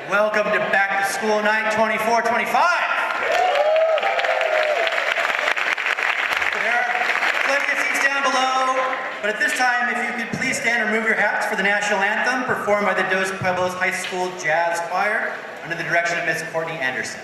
Welcome to Back to School Night 24-25. There are plenty of seats down below, but at this time, if you could please stand and remove your hats for the national anthem performed by the Dos Pueblos High School Jazz Choir under the direction of Miss Courtney Anderson.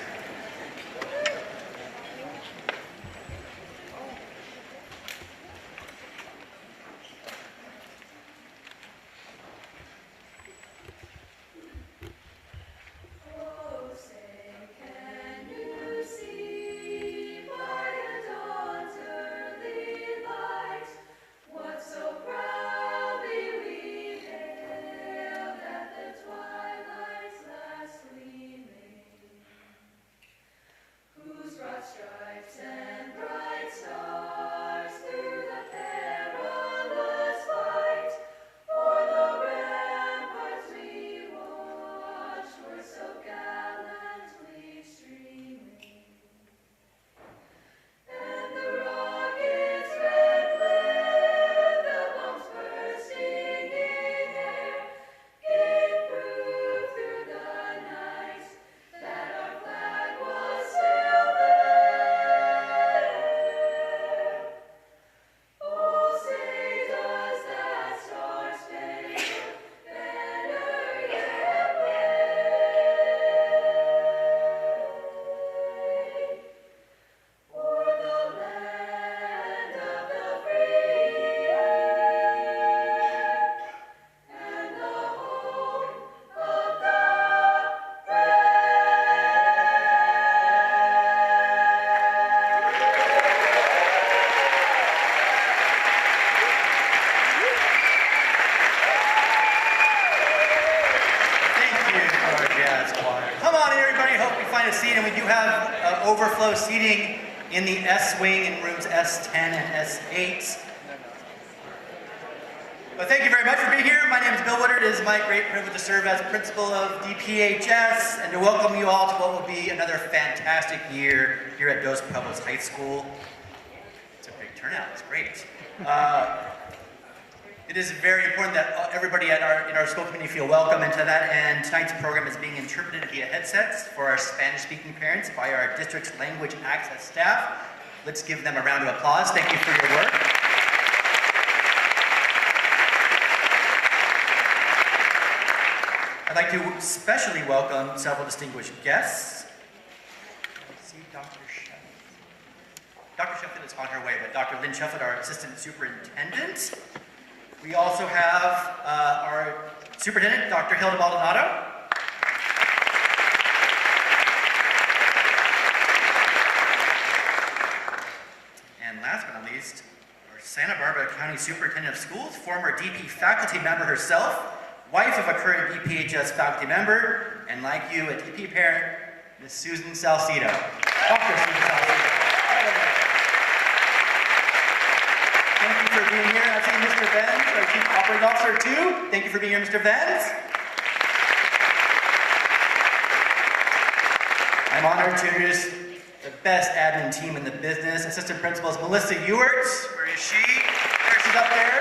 Overflow seating in the S wing in rooms S10 and S8. But thank you very much for being here. My name is Bill Woodard. It is my great privilege to serve as principal of DPHS and to welcome you all to what will be another fantastic year here at Dos Pueblos High School. It's a big turnout. It's great. It is very important that everybody in our school community feel welcome, and to that end, tonight's program is being interpreted via headsets for our Spanish-speaking parents by our district's language access staff. Let's give them a round of applause. Thank you for your work. I'd like to especially welcome several distinguished guests. Let's see, Dr. Sheffield. Dr. Sheffield is on her way, but Dr. Lynn Sheffield, our assistant superintendent. We also have our superintendent, Dr. Hilda Baldonado. And last but not least, our Santa Barbara County Superintendent of Schools, former DP faculty member herself, wife of a current DPHS faculty member, and like you, a DP parent, Ms. Susan Salcido. Dr. Susan Salcido. Thank you for being here. I see Mr. Venz, our Chief Operating Officer, too. Thank you for being here, Mr. Venz. I'm honored to introduce the best admin team in the business. Assistant Principal is Melissa Ewart. Where is she? There she's up there.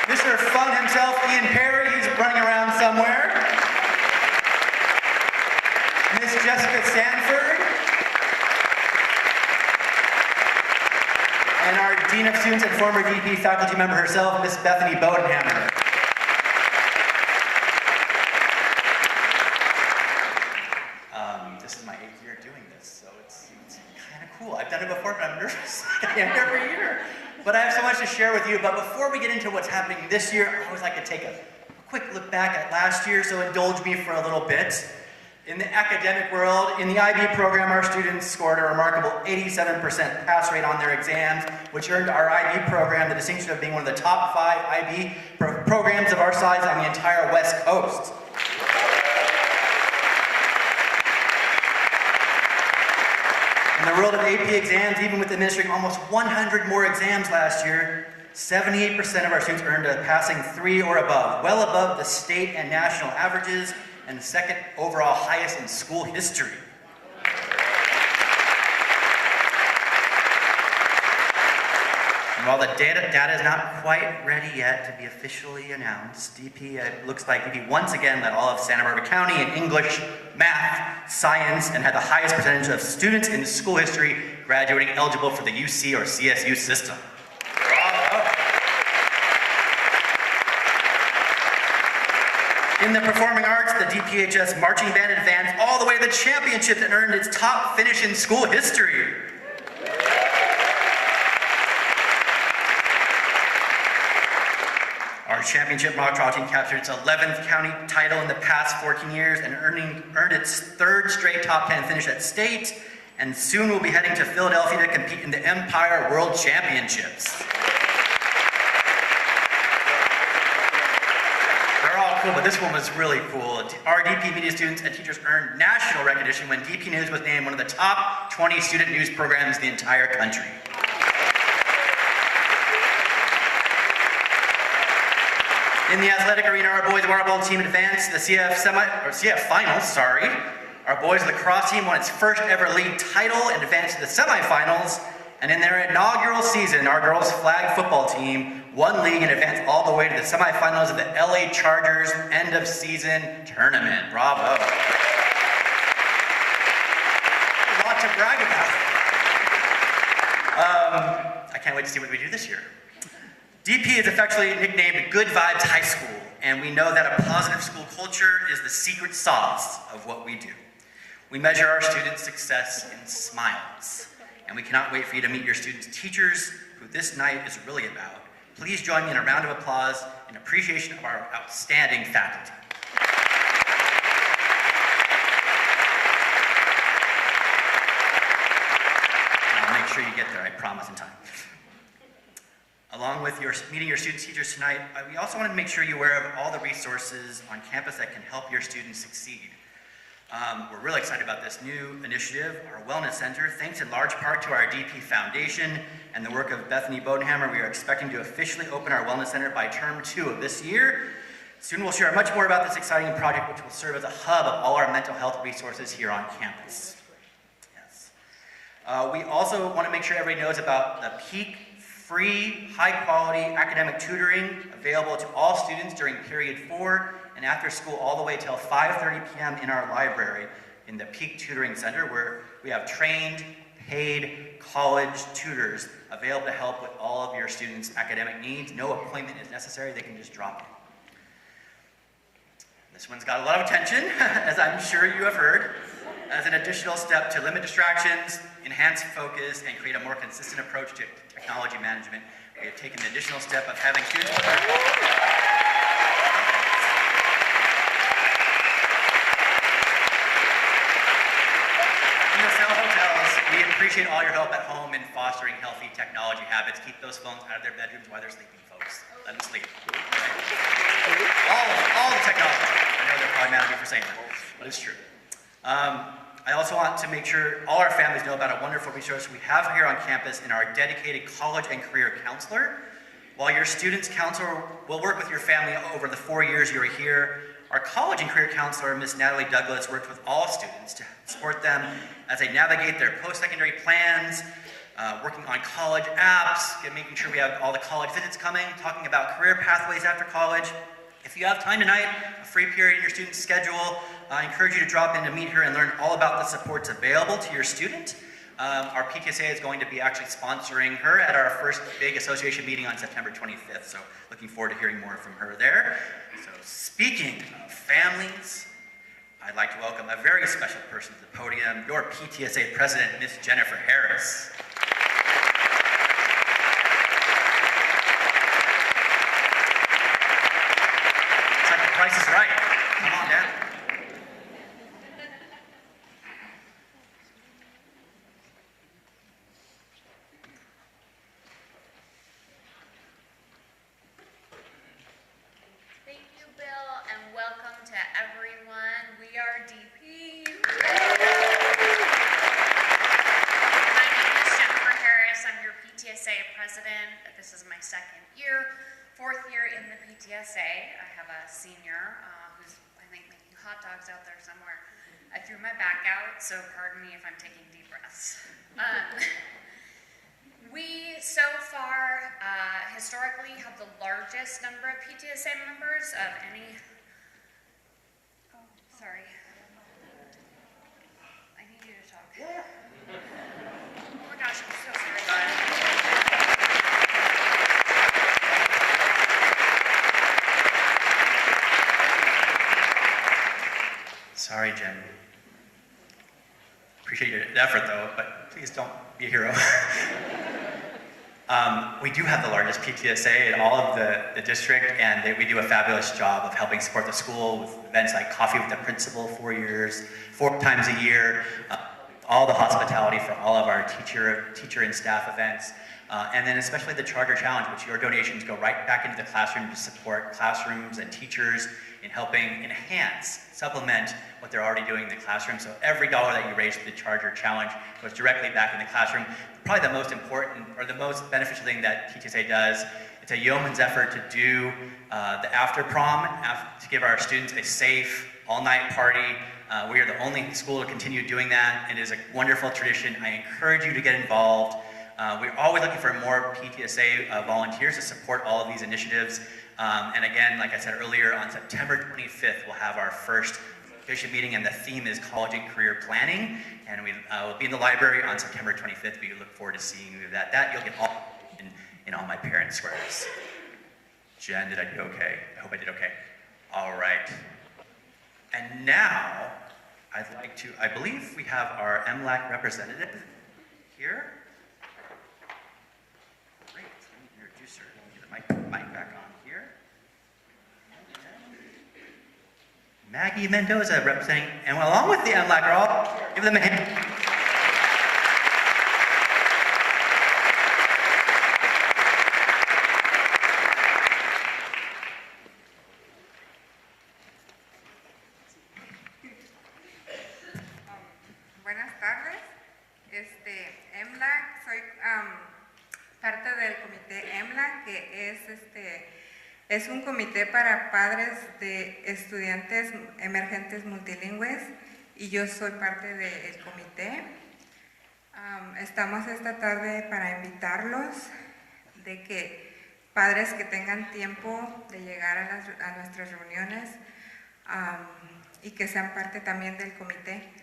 Mr. Fun himself, Ian Perry. He's running around somewhere. Miss Jessica Sanford. And our Dean of Students and former DP faculty member herself, Miss Bethany Bodenhammer. This is my 8th year doing this, so it's kind of cool. I've done it before, but I'm nervous. I am every year. But I have so much to share with you. But before we get into what's happening this year, I always like to take a quick look back at last year, so indulge me for a little bit. In the academic world, in the IB program, our students scored a remarkable 87% pass rate on their exams, which earned our IB program the distinction of being one of the top 5 IB programs of our size on the entire West Coast. In the world of AP exams, even with administering almost 100 more exams last year, 78% of our students earned a passing 3 or above, well above the state and national averages, and second overall highest in school history. While the data is not quite ready yet to be officially announced, DP, looks like DP once again led all of Santa Barbara County in English, math, science, and had the highest percentage of students in school history graduating eligible for the UC or CSU system. Bravo. In the performing arts, the DPHS marching band advanced all the way to the championship and earned its top finish in school history. Our championship mock trial team captured its 11th county title in the past 14 years and earned its third straight top 10 finish at state, and soon will be heading to Philadelphia to compete in the Empire World Championships. They're all cool, but this one was really cool. Our DP Media students and teachers earned national recognition when DP News was named one of the top 20 student news programs in the entire country. In the athletic arena, our boys volleyball team advanced to the CF finals. Our boys lacrosse team won its first ever league title and advanced to the semifinals. And in their inaugural season, our girls flag football team won league and advanced all the way to the semifinals of the LA Chargers end of season tournament. Bravo. A lot to brag about. I can't wait to see what we do this year. DP is affectionately nicknamed Good Vibes High School, and we know that a positive school culture is the secret sauce of what we do. We measure our students' success in smiles, and we cannot wait for you to meet your students' teachers, who this night is really about. Please join me in a round of applause in appreciation of our outstanding faculty. I'll make sure you get there, I promise, in time. Along with meeting your students' teachers tonight, we also want to make sure you're aware of all the resources on campus that can help your students succeed. We're really excited about this new initiative, our Wellness Center. Thanks in large part to our DP Foundation and the work of Bethany Bodenhammer, we are expecting to officially open our Wellness Center by term 2 of this year. Soon we'll share much more about this exciting project, which will serve as a hub of all our mental health resources here on campus. Yes. We also want to make sure everybody knows about the Peak free, high-quality academic tutoring available to all students during period 4 and after school all the way till 5:30 p.m. in our library in the Peak Tutoring Center, where we have trained, paid college tutors available to help with all of your students' academic needs. No appointment is necessary, they can just drop in. This one's got a lot of attention, as I'm sure you have heard. As an additional step to limit distractions, enhance focus, and create a more consistent approach to technology management, we have taken the additional step of having students in the Cell hotels. We appreciate all your help at home in fostering healthy technology habits. Keep those phones out of their bedrooms while they're sleeping, folks. Let them sleep. All the technology. I know they're probably mad at me for saying that, but it's true. I also want to make sure all our families know about a wonderful resource we have here on campus in our dedicated college and career counselor. While your student's counselor will work with your family over the 4 years you are here, our college and career counselor, Miss Natalie Douglas, worked with all students to support them as they navigate their post-secondary plans, working on college apps, making sure we have all the college visits coming, talking about career pathways after college. If you have time tonight, a free period in your student's schedule, I encourage you to drop in to meet her and learn all about the supports available to your student. Our PTSA is going to be actually sponsoring her at our first big association meeting on September 25th, so looking forward to hearing more from her there. So speaking of families, I'd like to welcome a very special person to the podium, your PTSA president, Miss Jennifer Harris. It's like the price is right. Come on down. This is my second year, 4th year in the PTSA. I have a senior who's, I think, making hot dogs out there somewhere. I threw my back out, so pardon me if I'm taking deep breaths. We, so far, historically have the largest number of PTSA members of any. Oh, sorry. I need you to talk. Oh my gosh, I'm so sorry. Sorry, Jen. Appreciate your effort though, but please don't be a hero. We do have the largest PTSA in all of the district, and we do a fabulous job of helping support the school with events like Coffee with the Principal 4 times a year, all the hospitality for all of our teacher and staff events, and then especially the Charter Challenge, which your donations go right back into the classroom to support classrooms and teachers in helping enhance, supplement what they're already doing in the classroom. So every dollar that you raise for the Charter Challenge goes directly back in the classroom. Probably the most important or the most beneficial thing that TTSA does, it's a yeoman's effort to do the after prom, to give our students a safe all-night party. We are the only school to continue doing that. It is a wonderful tradition. I encourage you to get involved. We're always looking for more PTSA volunteers to support all of these initiatives. And again, like I said earlier, on September 25th, we'll have our first vision meeting, and the theme is college and career planning. And we will be in the library on September 25th. We look forward to seeing you at that. You'll get all in all my parent squares. Jen, did I do okay? I hope I did okay. All right. And now, I believe we have our MLAC representative here. Great, let me introduce her. Get the mic back on here. Maggie Mendoza representing, and along with the MLAC girl, give them a hand. Buenas tardes, EMLAC, soy parte del comité EMLAC, que es un comité para padres de estudiantes emergentes multilingües, y yo soy parte del comité. Estamos esta tarde para invitarlos de que padres que tengan tiempo de llegar a nuestras reuniones y que sean parte también del comité.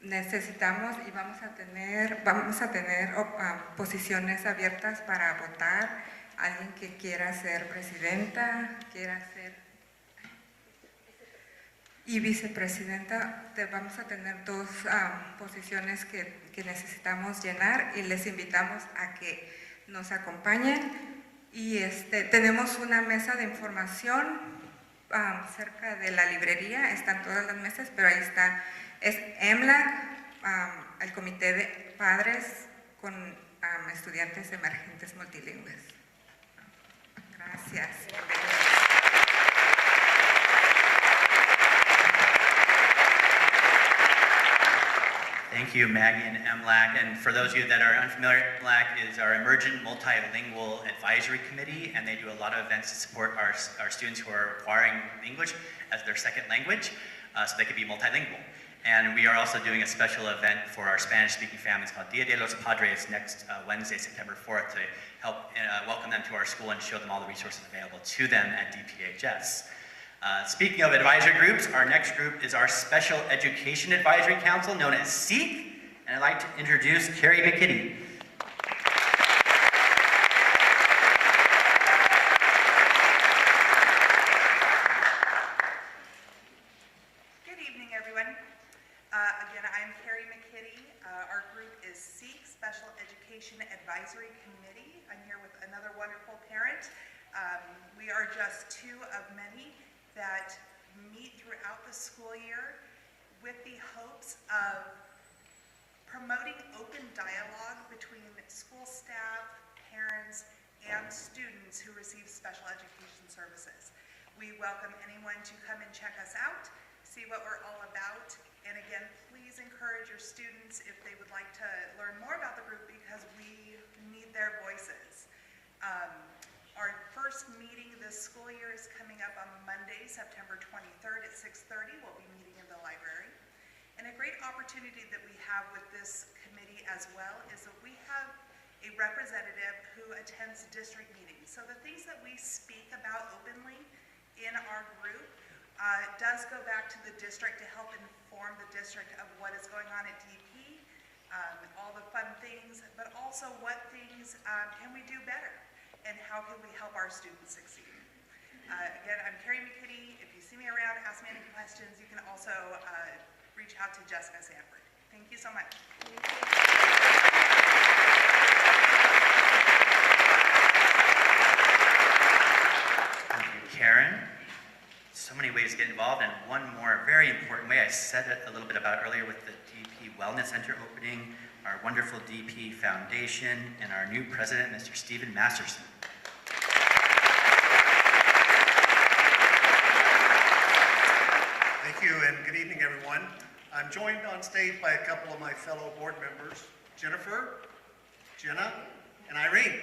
Necesitamos y vamos a tener posiciones abiertas para votar. Alguien que quiera ser presidenta, quiera ser y vicepresidenta, vamos a tener dos posiciones que necesitamos llenar, y les invitamos a que nos acompañen. Y tenemos una mesa de información cerca de la librería, están todas las mesas, pero ahí está. Es EMLAC, el Comité de Padres con Estudiantes Emergentes Multilingües. Gracias. Thank you, Maggie and MLAC. And for those of you that are unfamiliar, MLAC is our Emergent Multilingual Advisory Committee, and they do a lot of events to support our students who are acquiring English as their second language, so they can be multilingual. And we are also doing a special event for our Spanish-speaking families called Dia de los Padres next Wednesday, September 4th, to help welcome them to our school and show them all the resources available to them at DPHS. Speaking of advisory groups, our next group is our Special Education Advisory Council, known as SEEK, and I'd like to introduce Carrie McKitty. Again, I'm Carrie McKitty. Our group is SEEK, Special Education Advisory Committee. I'm here with another wonderful parent. We are just two of many that meet throughout the school year with the hopes of promoting open dialogue between school staff, parents, and students who receive special education services. We welcome anyone to come and check us out, see what we're all about. And again, please encourage your students if they would like to learn more about the group, because we need their voices. Our first meeting this school year is coming up on Monday, September 23rd at 6:30. We'll be meeting in the library. And a great opportunity that we have with this committee as well is that we have a representative who attends district meetings. So the things that we speak about openly in our group does go back to the district to help inform the district of what is going on at DP, all the fun things, but also what things can we do better and how can we help our students succeed. Again, I'm Carrie McKinney. If you see me around, ask me any questions. You can also reach out to Jessica Sanford. Thank you so much. Thank you, Karen. So many ways to get involved, and one more very important way. I said it a little bit about earlier with the DP Wellness Center opening, our wonderful DP Foundation, and our new president, Mr. Stephen Masterson. Thank you, and good evening, everyone. I'm joined on stage by a couple of my fellow board members, Jennifer, Jenna, and Irene.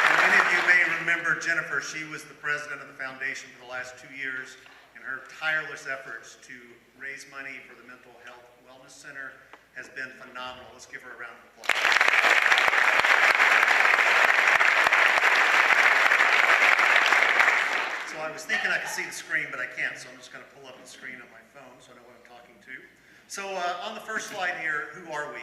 And many of you may remember Jennifer. She was the president of the foundation for the last 2 years, and her tireless efforts to raise money for the Mental Health Wellness Center has been phenomenal. Let's give her a round of applause. So I was thinking I could see the screen, but I can't, so I'm just going to pull up the screen on my phone so I know what I'm talking to. So on the first slide here, who are we?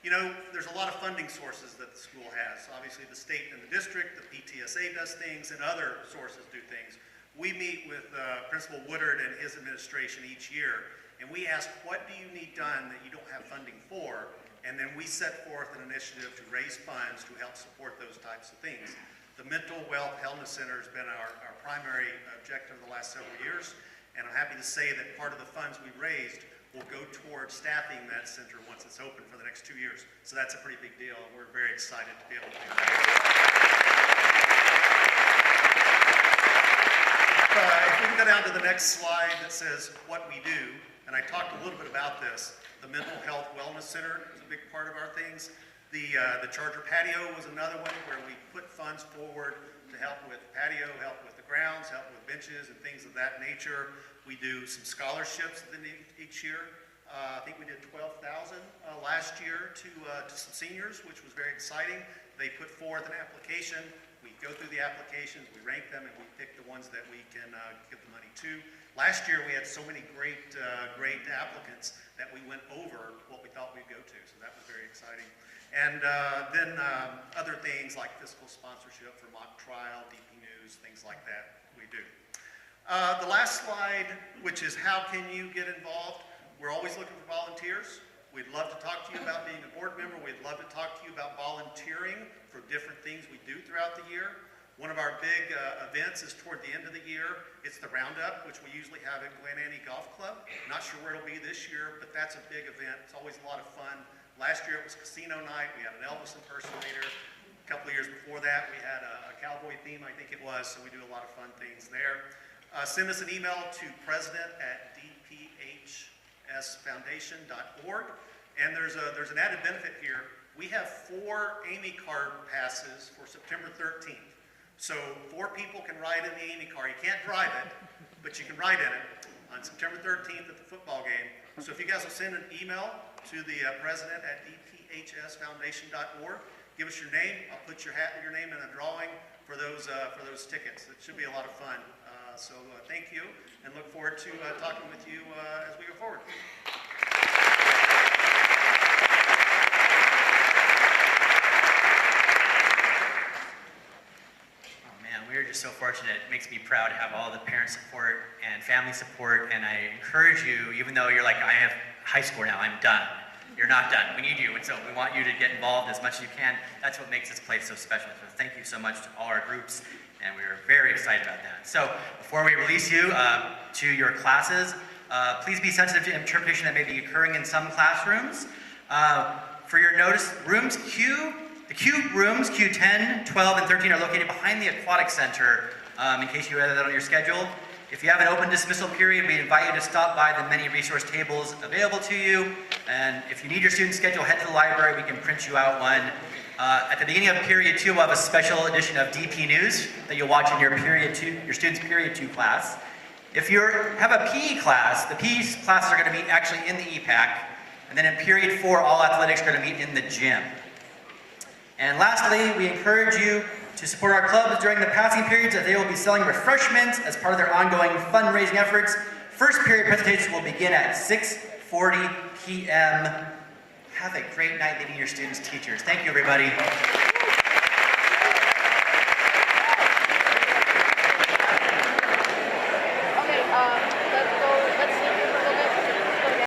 You know, there's a lot of funding sources that the school has. Obviously, the state and the district, the PTSA does things, and other sources do things. We meet with Principal Woodard and his administration each year, and we ask, what do you need done that you don't have funding for? And then we set forth an initiative to raise funds to help support those types of things. The Mental Wealth Wellness Center has been our primary objective the last several years, and I'm happy to say that part of the funds we raised will go towards staffing that center once it's open for the next 2 years. So that's a pretty big deal, and we're very excited to be able to do that. If we can go down to the next slide that says what we do, and I talked a little bit about this. The Mental Health Wellness Center is a big part of our things. The Charger Patio was another one where we put funds forward to help with patio, help with the grounds, help with benches and things of that nature. We do some scholarships each year. I think we did 12,000 last year to some seniors, which was very exciting. They put forth an application. We go through the applications, we rank them, and we pick the ones that we can give the money to. Last year we had so many great applicants that we went over what we thought we'd go to, so that was very exciting. And then other things like fiscal sponsorship for mock trial, DP News, things like that we do. The last slide, which is how can you get involved? We're always looking for volunteers. We'd love to talk to you about being a board member. We'd love to talk to you about volunteering for different things we do throughout the year. One of our big events is toward the end of the year. It's the Roundup, which we usually have at Glen Annie Golf Club. Not sure where it'll be this year, but that's a big event. It's always a lot of fun. Last year it was casino night. We had an Elvis impersonator. A couple of years before that, we had a cowboy theme, I think it was, so we do a lot of fun things there. Send us an email to president@dphsfoundation.org. And there's an added benefit here. We have 4 Amy card passes for September 13th. So 4 people can ride in the Amy car. You can't drive it, but you can ride in it on September 13th at the football game. So if you guys will send an email to the president@dphsfoundation.org, give us your name. I'll put your name in a drawing for those tickets. It should be a lot of fun. So thank you, and look forward to talking with you as we go forward. We're just so fortunate. It makes me proud to have all the parent support and family support, and I encourage you, even though you're like, I have high school now, I'm done. You're not done. We need you, and so we want you to get involved as much as you can. That's what makes this place so special. So thank you so much to all our groups, and we're very excited about that. So before we release you to your classes, please be sensitive to interpretation that may be occurring in some classrooms. For your notice, the Q rooms, Q10, 12, and 13 are located behind the Aquatic Center, in case you had that on your schedule. If you have an open dismissal period, we invite you to stop by the many resource tables available to you. And if you need your student schedule, head to the library. We can print you out one. At the beginning of period 2, we'll have a special edition of DP News that you'll watch in your student's period 2 class. If you have a PE class, the PE classes are going to meet actually in the EPAC. And then in period 4, all athletics are going to meet in the gym. And lastly, we encourage you to support our clubs during the passing periods, as they will be selling refreshments as part of their ongoing fundraising efforts. First period presentations will begin at 6:40 p.m. Have a great night leading your students, teachers. Thank you, everybody.